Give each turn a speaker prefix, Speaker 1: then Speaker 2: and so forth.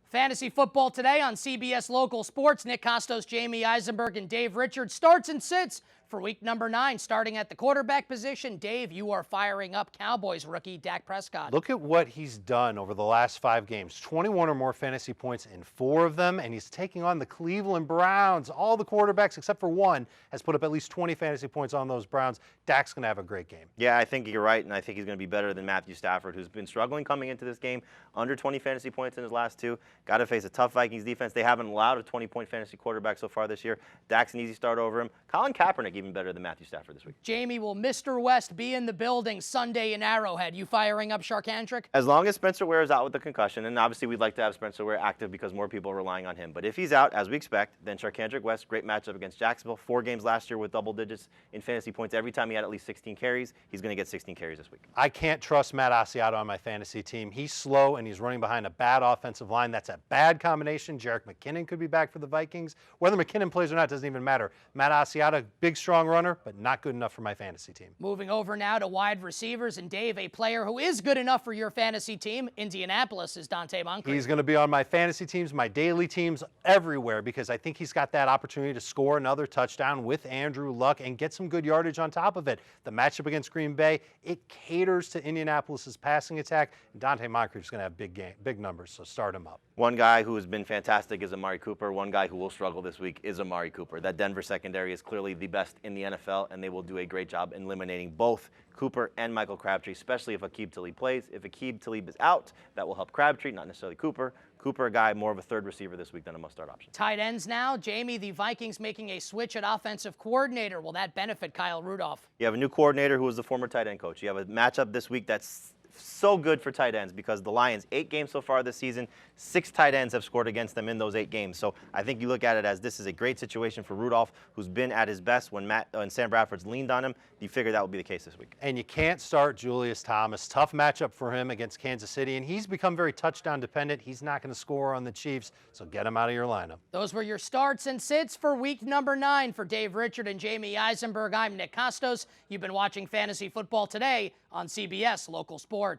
Speaker 1: Fantasy football today on CBS Local Sports. Nick Kostos, Jamey, Eisenberg, and Dave Richards starts and sits for week number 9, starting at the quarterback position. Dave, you are firing up Cowboys rookie Dak Prescott.
Speaker 2: Look at what he's done over the last 5 games. 21 or more fantasy points in 4 of them, and he's taking on the Cleveland Browns. All the quarterbacks, except for one, has put up at least 20 fantasy points on those Browns. Dak's going to have a great game.
Speaker 3: Yeah, I think you're right, and I think he's going to be better than Matthew Stafford, who's been struggling coming into this game. Under 20 fantasy points in his last 2. Got to face a tough Vikings defense. They haven't allowed a 20-point fantasy quarterback so far this year. Dak's an easy start over him. Colin Kaepernick even better than Matthew Stafford this week.
Speaker 1: Jamey, will Mr. West be in the building Sunday in Arrowhead? You firing up Sharkhandrick?
Speaker 3: As long as Spencer Ware is out with the concussion, and obviously we'd like to have Spencer Ware active because more people are relying on him. But if he's out, as we expect, then Sharkhandrick West, great matchup against Jacksonville. 4 games last year with double digits in fantasy points every time he had at least 16 carries. He's going to get 16 carries this week.
Speaker 2: I can't trust Matt Asiata on my fantasy team. He's slow and he's running behind a bad offensive line. That's a bad combination. Jerick McKinnon could be back for the Vikings. Whether McKinnon plays or not doesn't even matter. Matt Asiata, big, strong runner, but not good enough for my fantasy team.
Speaker 1: Moving over now to wide receivers, and Dave, a player who is good enough for your fantasy team, Indianapolis, is Donte Mond.
Speaker 2: He's going to be on my fantasy teams, my daily teams, everywhere, because I think he's got that opportunity to score another touchdown with Andrew Luck and get some good yardage on top of it. The matchup against Green Bay, it caters to Indianapolis's passing attack. Donte Moncrief is going to have big numbers, so start him up.
Speaker 3: One guy who has been fantastic is Amari Cooper. One guy who will struggle this week is Amari Cooper. That Denver secondary is clearly the best in the NFL, and they will do a great job eliminating both Cooper and Michael Crabtree, especially if Aqib Talib plays. If Aqib Talib is out, that will help Crabtree, not necessarily Cooper. Cooper, a guy more of a third receiver this week than a must-start option.
Speaker 1: Tight ends now. Jamey, the Vikings making a switch at offensive coordinator. Will that benefit Kyle Rudolph?
Speaker 3: You have a new coordinator who was the former tight end coach. You have a matchup this week that's so good for tight ends because the Lions, 8 games so far this season, 6 tight ends have scored against them in those 8 games. So I think you look at it as this is a great situation for Rudolph, who's been at his best when Sam Bradford's leaned on him. You figure that would be the case this week.
Speaker 2: And you can't start Julius Thomas. Tough matchup for him against Kansas City, and he's become very touchdown dependent. He's not going to score on the Chiefs, so get him out of your lineup.
Speaker 1: Those were your starts and sits for week number 9. For Dave Richard and Jamey Eisenberg, I'm Nick Kostos. You've been watching Fantasy Football Today on CBS Local Sports.